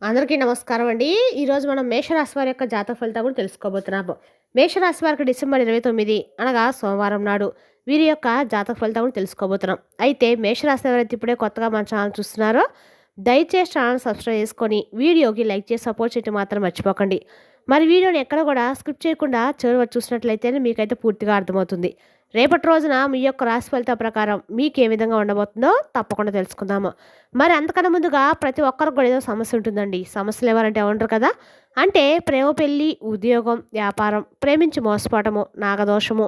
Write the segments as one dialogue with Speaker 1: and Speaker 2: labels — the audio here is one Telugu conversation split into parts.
Speaker 1: అందరికీ నమస్కారం అండి. ఈరోజు మనం మేషరాశి వారి యొక్క జాతక ఫలితాలు కూడా తెలుసుకోబోతున్నాము. మేషరాశి వారికి డిసెంబర్ 29 అనగా సోమవారం నాడు వీరి యొక్క జాతక ఫలితాలు కూడా తెలుసుకోబోతున్నాం. అయితే మేషరాశి ఎవరైతే ఇప్పుడే కొత్తగా మన ఛానల్ చూస్తున్నారో దయచేసి ఛానల్ సబ్స్క్రైబ్ చేసుకొని వీడియోకి లైక్ చేసి సపోర్ట్ చేయడం మాత్రం మర్చిపోకండి. మరి వీడియోని ఎక్కడ కూడా స్కిప్ చేయకుండా చివరి వరకు చూసినట్లయితేనే మీకైతే పూర్తిగా అర్థమవుతుంది. రేపటి రోజున మీ యొక్క రాశి ఫలితాల ప్రకారం మీకు ఏ విధంగా ఉండబోతుందో తప్పకుండా తెలుసుకుందాము. మరి అంతకన్నా ముందుగా ప్రతి ఒక్కరికి కూడా ఏదో సమస్య ఉంటుందండి. సమస్యలు ఎవరంటే ఉంటారు కదా, అంటే ప్రేమ, పెళ్ళి, ఉద్యోగం, వ్యాపారం, ప్రేమించి మోసపోవటము, నాగదోషము,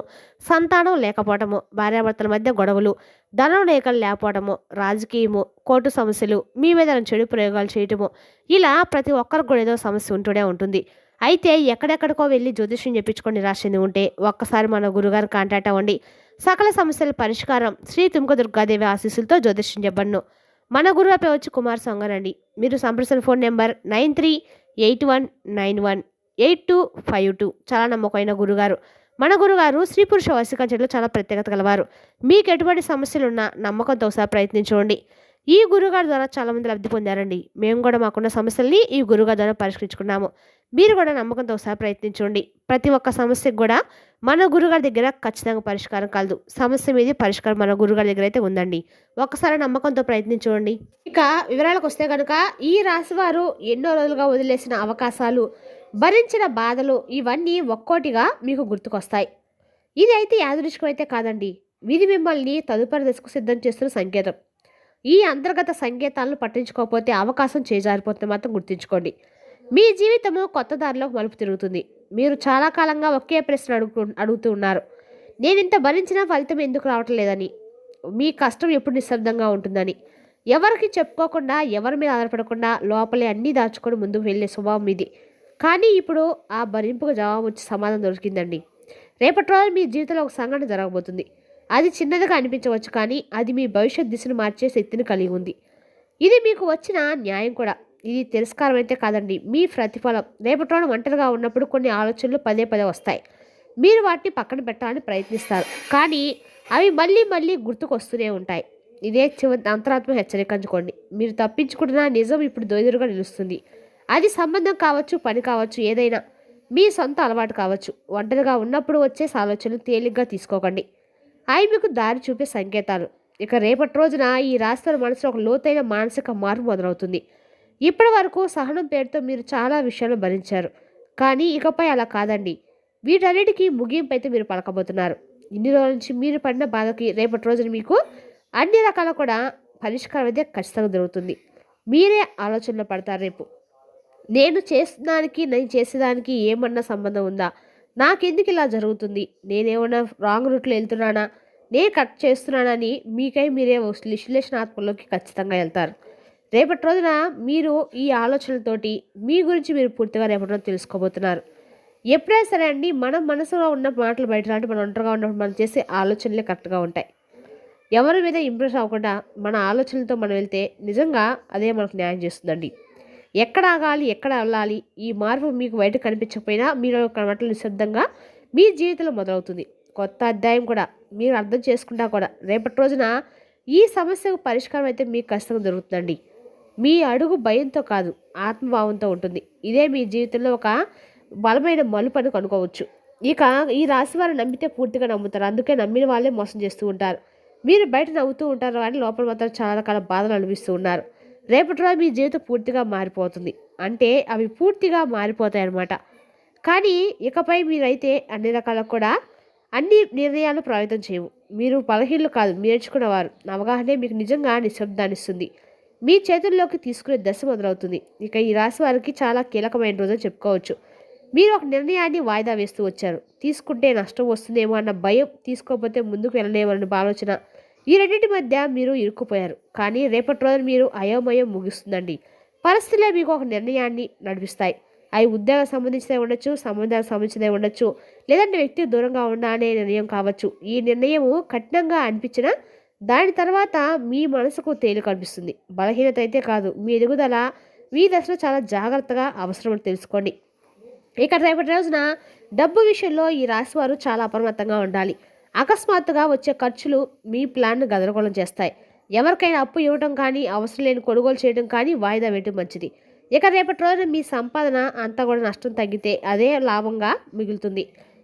Speaker 1: సంతానం లేకపోవటము, భార్యాభర్తల మధ్య గొడవలు, ధనం లేఖలు లేకపోవటము, రాజకీయము, కోర్టు సమస్యలు, మీ మీద చెడు ప్రయోగాలు చేయటము, ఇలా ప్రతి ఒక్కరికి కూడా ఏదో సమస్య ఉంటూనే ఉంటుంది. అయితే ఎక్కడెక్కడికో వెళ్ళి జ్యోతిష్యం చెప్పించుకొని రాసింది ఉంటే ఒక్కసారి మన గురుగారు కాంటాక్ట్ అవ్వండి. సకల సమస్యల పరిష్కారం శ్రీ తుమ్క దుర్గాదేవి ఆశీస్సులతో జ్యోతిష్యం చెప్పను. మన గురువు పేరు వచ్చి కుమార్ సంగారండి. మీరు సంప్రదించిన ఫోన్ నెంబర్ 9381918252. చాలా నమ్మకమైన గురుగారు. మన గురుగారు స్త్రీ పురుష వశీకరణలో చాలా ప్రత్యేకత గలవారు. మీకు ఎటువంటి సమస్యలున్నా నమ్మకంతో ఒకసారి ప్రయత్నించండి. ఈ గురుగారి ద్వారా చాలామంది లబ్ధి పొందారండి. మేము కూడా మాకున్న సమస్యల్ని ఈ గురుగారి ద్వారా పరిష్కరించుకున్నాము. మీరు కూడా నమ్మకంతో ఒకసారి ప్రయత్నించండి. ప్రతి ఒక్క సమస్యకు కూడా మన గురుగారి దగ్గర ఖచ్చితంగా పరిష్కారం కలదు. సమస్య మీద పరిష్కారం మన గురుగారి దగ్గర అయితే ఉందండి. ఒక్కసారి నమ్మకంతో ప్రయత్నించండి. ఇక వివరాలకు వస్తే కనుక ఈ రాశి వారు ఎన్నో రోజులుగా వదిలేసిన అవకాశాలు, భరించిన బాధలు ఇవన్నీ ఒక్కోటిగా మీకు గుర్తుకొస్తాయి. ఇది అయితే యాదృచ్ఛికం అయితే కాదండి. విధి మిమ్మల్ని తదుపరి దశకు సిద్ధం చేస్తున్న సంకేతం. ఈ అంతర్గత సంకేతాలను పట్టించుకోకపోతే అవకాశం చేజారిపోతుంది మాత్రం గుర్తుంచుకోండి. మీ జీవితము కొత్త దారిలో మలుపు తిరుగుతుంది. మీరు చాలా కాలంగా ఒకే ప్రశ్న అడుగుతూ ఉన్నారు. నేను ఇంత భరించినా ఫలితం ఎందుకు రావటం లేదని, మీ కష్టం ఎప్పుడు నిశ్శబ్దంగా ఉంటుందని, ఎవరికి చెప్పుకోకుండా ఎవరి మీద ఆధారపడకుండా లోపలే అన్నీ దాచుకొని ముందుకు వెళ్ళే స్వభావం మీది. కానీ ఇప్పుడు ఆ భరింపుకు జవాబు వచ్చి సమాధానం దొరికిందండి. రేపటి రోజు మీ జీవితంలో ఒక సంఘటన జరగబోతుంది. అది చిన్నదిగా అనిపించవచ్చు, కానీ అది మీ భవిష్యత్ దిశను మార్చే శక్తిని కలిగి ఉంది. ఇది మీకు వచ్చిన న్యాయం కూడా. ఇది తిరస్కారం అయితే కాదండి, మీ ప్రతిఫలం. రేపటి రోజు ఒంటరిగా ఉన్నప్పుడు కొన్ని ఆలోచనలు పదే పదే వస్తాయి. మీరు వాటిని పక్కన పెట్టాలని ప్రయత్నిస్తారు, కానీ అవి మళ్ళీ మళ్ళీ గుర్తుకొస్తూనే ఉంటాయి. ఇదే చివరి అంతరాత్మ హెచ్చరిక అనుకోండి. మీరు తప్పించుకుంటున్న నిజం ఇప్పుడు దొయ్దురుగా నిలుస్తుంది. అది సంబంధం కావచ్చు, పని కావచ్చు, ఏదైనా మీ సొంత అలవాటు కావచ్చు. ఒంటరిగా ఉన్నప్పుడు వచ్చే ఆలోచనలు తేలిగ్గా తీసుకోకండి. అవి మీకు దారి చూపే సంకేతాలు. ఇక రేపటి రోజున ఈ రాశి మనసులో ఒక లోతైన మానసిక మార్పు మొదలవుతుంది. ఇప్పటి వరకు సహనం పేరుతో మీరు చాలా విషయాలు భరించారు, కానీ ఇకపై అలా కాదండి. వీటన్నిటికీ ముగింపు అయితే మీరు పలకబోతున్నారు. ఇన్ని రోజుల నుంచి మీరు పడిన బాధకి రేపటి రోజున మీకు అన్ని రకాల కూడా పరిష్కారం అయితే ఖచ్చితంగా దొరుకుతుంది. మీరే ఆలోచనలో పడతారు. రేపు నేను చేసేదానికి ఏమన్నా సంబంధం ఉందా, నాకెందుకు ఇలా జరుగుతుంది, నేనేమన్నా రాంగ్ రూట్లో వెళ్తున్నానా, నేను కట్ చేస్తున్నానని మీకై మీరే విశ్లేషణాత్మకంలోకి ఖచ్చితంగా వెళ్తారు. రేపటి రోజున మీరు ఈ ఆలోచనలతోటి మీ గురించి మీరు పూర్తిగా రేపటి రోజు తెలుసుకోబోతున్నారు. ఎప్పుడైనా సరే అండి, మనం మనసులో ఉన్న మాటలు బయట అంటే మనం ఒంటరిగా ఉన్నప్పుడు మనం చేసే ఆలోచనలే కరెక్ట్గా ఉంటాయి. ఎవరి మీద ఇంప్రెస్ అవ్వకుండా మన ఆలోచనలతో మనం వెళ్తే నిజంగా అదే మనకు న్యాయం చేస్తుందండి. ఎక్కడ ఆగాలి, ఎక్కడ వెళ్ళాలి, ఈ మార్పు మీకు బయట కనిపించకపోయినా మీరు ఒక మాటలు నిశ్శబ్దంగా మీ జీవితంలో మొదలవుతుంది. కొత్త అధ్యాయం కూడా మీరు అర్థం చేసుకుంటా కూడా రేపటి రోజున ఈ సమస్యకు పరిష్కారం అయితే మీకు ఖచ్చితంగా దొరుకుతుందండి. మీ అడుగు భయంతో కాదు, ఆత్మభావంతో ఉంటుంది. ఇదే మీ జీవితంలో ఒక బలమైన మలుపని కనుకోవచ్చు. ఇక ఈ రాశి వారు నమ్మితే పూర్తిగా నమ్ముతారు. అందుకే నమ్మిన వాళ్ళే మోసం చేస్తూ ఉంటారు. మీరు బయట నవ్వుతూ ఉంటారు, కానీ లోపల మాత్రం చాలా రకాల బాధలు అనిపిస్తూ ఉన్నారు. రేపటి రోజు మీ జీవితం పూర్తిగా మారిపోతుంది. అంటే అవి పూర్తిగా మారిపోతాయి అన్నమాట. కానీ ఇకపై మీరైతే అన్ని రకాలకు కూడా అన్ని నిర్ణయాలు ప్రభావితం చేయవు. మీరు బలహీనలు కాదు, నేర్చుకున్నవారు. అవగాహనే మీకు నిజంగా నిశ్శబ్దాన్ని ఇస్తుంది. మీ చేతుల్లోకి తీసుకునే దశ మొదలవుతుంది. ఇక ఈ రాశి వారికి చాలా కీలకమైన రోజు అని చెప్పుకోవచ్చు. మీరు ఒక నిర్ణయాన్ని వాయిదా వేస్తూ వచ్చారు. తీసుకుంటే నష్టం వస్తుందేమో అన్న భయం, తీసుకోకపోతే ముందుకు వెళ్ళలేమన్న ఆలోచన, ఈ రెండింటి మధ్య మీరు ఇరుక్కుపోయారు. కానీ రేపటి రోజున మీరు అయోమయం ముగిస్తుందండి. పరిస్థితులే మీకు ఒక నిర్ణయాన్ని నడిపిస్తాయి. అవి ఉద్యోగం సంబంధించినదే ఉండొచ్చు, సంబంధాలకు సంబంధించినదే ఉండొచ్చు, లేదంటే వ్యక్తికి దూరంగా ఉండాలనే నిర్ణయం కావచ్చు. ఈ నిర్ణయము కఠినంగా అనిపించినా దాని తర్వాత మీ మనసుకు తేలిక అనిపిస్తుంది. బలహీనత అయితే కాదు, మీ ఎదుగుదల మీ దశలో చాలా జాగ్రత్తగా అవసరం తెలుసుకోండి. ఇక రేపటి రోజున డబ్బు విషయంలో ఈ రాశి వారు చాలా అప్రమత్తంగా ఉండాలి. అకస్మాత్తుగా వచ్చే ఖర్చులు మీ ప్లాన్ను గందరగోళం చేస్తాయి. ఎవరికైనా అప్పు ఇవ్వడం కానీ, అవసరం లేని కొనుగోలు చేయడం కానీ వాయిదా వేయడం మంచిది. ఇక రేపటి రోజున మీ సంపాదన అంతా కూడా నష్టం తగ్గితే అదే లాభంగా మిగులుతుంది.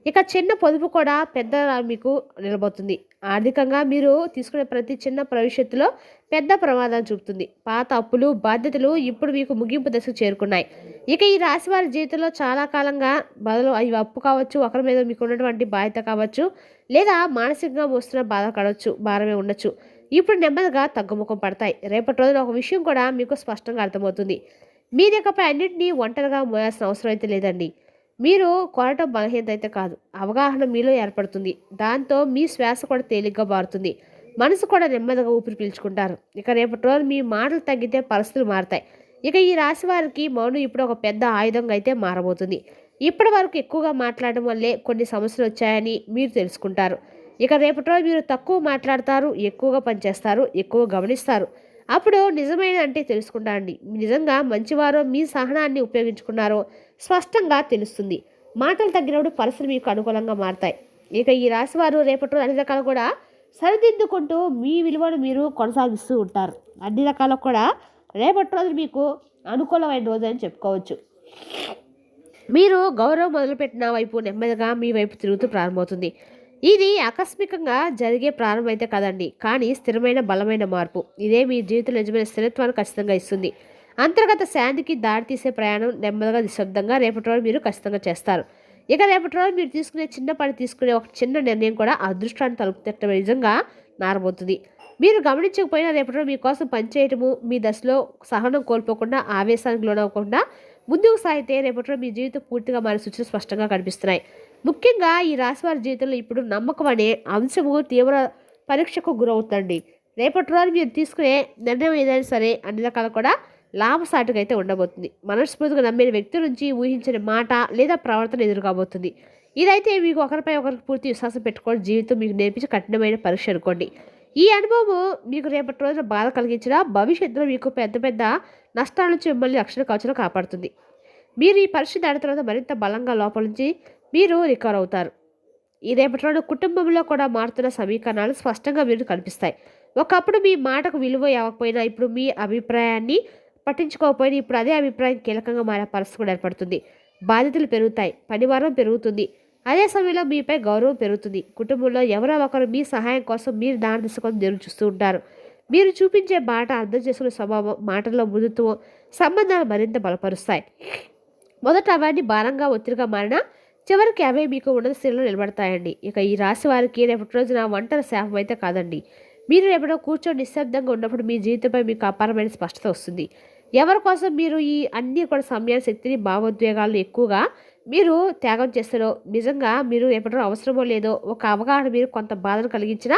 Speaker 1: ఇక చిన్న పొదుపు కూడా పెద్ద మీకు నిలబోతుంది. ఆర్థికంగా మీరు తీసుకునే ప్రతి చిన్న భవిష్యత్తులో పెద్ద ప్రమాదం చూపుతుంది. పాత అప్పులు, బాధ్యతలు ఇప్పుడు మీకు ముగింపు దశకు చేరుకున్నాయి. ఇక ఈ రాశి వారి జీవితంలో చాలా కాలంగా బదులు అవి అప్పు కావచ్చు, ఒకరి మీద మీకు ఉన్నటువంటి బాధ్యత కావచ్చు, లేదా మానసికంగా మోస్తున్న బాధ కావచ్చు, భారమే ఉండొచ్చు. ఇప్పుడు నెమ్మదిగా తగ్గుముఖం పడతాయి. రేపటి రోజున ఒక విషయం కూడా మీకు స్పష్టంగా అర్థమవుతుంది. మీరికపై అన్నింటినీ ఒంటరిగా మోయాల్సిన అవసరం అయితే లేదండి. మీరు కొరటం బలహీనత అయితే కాదు, అవగాహన మీలో ఏర్పడుతుంది. దాంతో మీ శ్వాస కూడా తేలిగ్గా మారుతుంది. మనసు కూడా నెమ్మదిగా ఊపిరి పీల్చుకుంటారు. ఇక రేపటి రోజు మీ మాటలు తగ్గితే పరిస్థితులు మారుతాయి. ఇక ఈ రాశి వారికి మౌనం ఇప్పుడు ఒక పెద్ద ఆయుధంగా అయితే మారబోతుంది. ఇప్పటి వరకు ఎక్కువగా మాట్లాడడం వల్లే కొన్ని సమస్యలు వచ్చాయని మీరు తెలుసుకుంటారు. ఇక రేపటి రోజు మీరు తక్కువ మాట్లాడతారు, ఎక్కువగా పనిచేస్తారు, ఎక్కువ గమనిస్తారు. అప్పుడు నిజమైన అంటే తెలుసుకుంటారండి. నిజంగా మంచివారో మీ సహనాన్ని ఉపయోగించుకున్నారో స్పష్టంగా తెలుస్తుంది. మాటలు తగ్గినప్పుడు పరిస్థితులు మీకు అనుకూలంగా మారతాయి. ఇక ఈ రాశి వారు రేపటి రోజు అన్ని రకాలు కూడా సరిదిద్దుకుంటూ మీ విలువను మీరు కొనసాగిస్తూ ఉంటారు. అన్ని రకాలకు కూడా రేపటి రోజు మీకు అనుకూలమైన రోజు అని చెప్పుకోవచ్చు. మీరు గౌరవం మొదలుపెట్టిన వైపు నెమ్మదిగా మీ వైపు తిరుగుతూ ప్రారంభమవుతుంది. ఇది ఆకస్మికంగా జరిగే ప్రారంభం అయితే కదండి, కానీ స్థిరమైన బలమైన మార్పు. ఇదే మీ జీవితంలో నిజమైన స్థిరత్వాన్ని ఖచ్చితంగా ఇస్తుంది. అంతర్గత శాంతికి దారితీసే ప్రయాణం నెమ్మదిగా నిశ్శబ్దంగా రేపటి రోజు మీరు ఖచ్చితంగా చేస్తారు. ఇక రేపటి రోజు మీరు తీసుకునే ఒక చిన్న నిర్ణయం కూడా అదృష్టాన్ని తలుపు నిజంగా మారబోతుంది. మీరు గమనించకపోయినా రేపటి రోజు మీకోసం పనిచేయటము, మీ దశలో సహనం కోల్పోకుండా, ఆవేశానికి లోనవ్వకుండా ముందుకు సాగితే రేపటి రోజు మీ జీవితం పూర్తిగా మారే సూచనలు స్పష్టంగా కనిపిస్తున్నాయి. ముఖ్యంగా ఈ రాశివారి జీవితంలో ఇప్పుడు నమ్మకం అనే అంశము తీవ్ర పరీక్షకు గురవుతుంది. రేపటి రోజు మీరు తీసుకునే నిర్ణయం ఏదైనా సరే అన్ని రకాలు కూడా లాభసాటుగా అయితే ఉండబోతుంది. మనస్ఫూర్తిగా నమ్మిన వ్యక్తి నుంచి ఊహించిన మాట లేదా ప్రవర్తన ఎదురుకాబోతుంది. ఇదైతే మీకు ఒకరిపై ఒకరికి పూర్తి విశ్వాసం పెట్టుకోవడం జీవితం మీకు నేర్పించి కఠినమైన పరీక్ష అనుకోండి. ఈ అనుభవం మీకు రేపటి రోజున బాధ కలిగించినా భవిష్యత్తులో మీకు పెద్ద పెద్ద నష్టాల నుంచి మిమ్మల్ని రక్షణ కవచంలో కాపాడుతుంది. మీరు ఈ పరీక్ష దాని తర్వాత మరింత బలంగా లోపల నుంచి మీరు రికవర్ అవుతారు. ఈ రేపటి రోజు కుటుంబంలో కూడా మారుతున్న సమీకరణాలు స్పష్టంగా మీరు కనిపిస్తాయి. ఒకప్పుడు మీ మాటకు విలువ ఇవ్వకపోయినా ఇప్పుడు మీ అభిప్రాయాన్ని పట్టించుకోకపోయినా ఇప్పుడు అదే అభిప్రాయం కీలకంగా మారే పరిస్థితి కూడా ఏర్పడుతుంది. బాధ్యతలు పెరుగుతాయి, పనివారం పెరుగుతుంది, అదే సమయంలో మీపై గౌరవం పెరుగుతుంది. కుటుంబంలో ఎవరో ఒకరు మీ సహాయం కోసం మీరు దారి తీసుకొని ఎదురు చూస్తూ ఉంటారు. మీరు చూపించే మాట, అర్థం చేసుకునే స్వభావం, మాటల్లో మృదుత్వం సంబంధాలు మరింత బలపరుస్తాయి. మొదట అవన్నీ భారంగా ఒత్తిడిగా మారినా చివరికి అవే మీకు ఉన్నత స్థితిలో నిలబడతాయండి. ఇక ఈ రాశి వారికి రేపటి రోజున ఒంటరి శాపం అయితే కాదండి. మీరు రేపటి కూర్చొని నిశ్శబ్దంగా ఉన్నప్పుడు మీ జీవితంపై మీకు అపారమైన స్పష్టత వస్తుంది. ఎవరి కోసం మీరు ఈ అన్ని కూడా సమయాన్ని, శక్తిని, భావోద్వేగాలను ఎక్కువగా మీరు త్యాగం చేస్తారో నిజంగా మీరు రేపటి అవసరమో లేదో ఒక అవగాహన మీరు కొంత బాధను కలిగించినా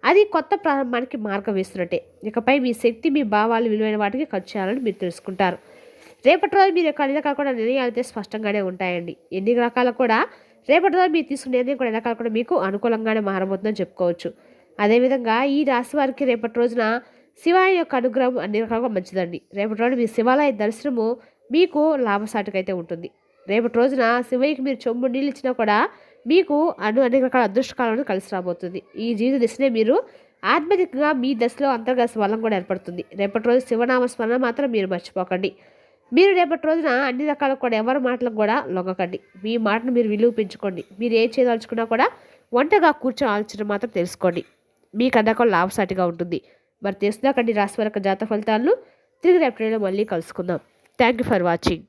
Speaker 1: అది కొత్త ప్రారంభానికి మార్గం వేస్తున్నట్టే. ఇకపై మీ శక్తి, మీ భావాలు విలువైన వాటికి ఖర్చు చేయాలని మీరు తెలుసుకుంటారు. రేపటి రోజు మీరు అన్ని రకాల కూడా నిర్ణయాలు అయితే స్పష్టంగానే ఉంటాయండి. ఎన్ని రకాల కూడా రేపటి రోజు మీరు తీసుకునే నిర్ణయం కూడా ఎన్ని రకాలు కూడా మీకు అనుకూలంగానే మారబోతుందని చెప్పుకోవచ్చు. అదేవిధంగా ఈ రాశి వారికి రేపటి రోజున శివాలయం యొక్క అనుగ్రహం అన్ని రకాలుగా మంచిదండి. రేపటి రోజు మీ శివాలయ దర్శనము మీకు లాభసాటిగా అయితే ఉంటుంది. రేపటి రోజున శివయ్యకి మీరు చెంబు నీళ్ళు ఇచ్చినా కూడా మీకు అన్ని రకాల అదృష్టకాలను కలిసి రాబోతుంది. ఈ జీవిత దిశనే మీరు ఆత్మీయంగా మీ దశలో అంతర్గత బలం కూడా ఏర్పడుతుంది. రేపటి రోజు శివనామ స్మరణ మాత్రం మీరు మర్చిపోకండి. మీరు రేపటి రోజున అన్ని రకాల కూడా ఎవరి మాటలకు కూడా లొంగకండి. మీ మాటను మీరు విలువ పెంచుకోండి. మీరు ఏం చేయదలుచుకున్నా కూడా ఒంటగా కూర్చొని ఆలోచన మాత్రం తెలుసుకోండి. మీకు అన్నకం లాభసాటిగా ఉంటుంది. మరి తెలుసుదాకండి రాశి వారి జాతక ఫలితాలను తిరిగి రేపటిలో మళ్ళీ కలుసుకుందాం. Thank you for watching.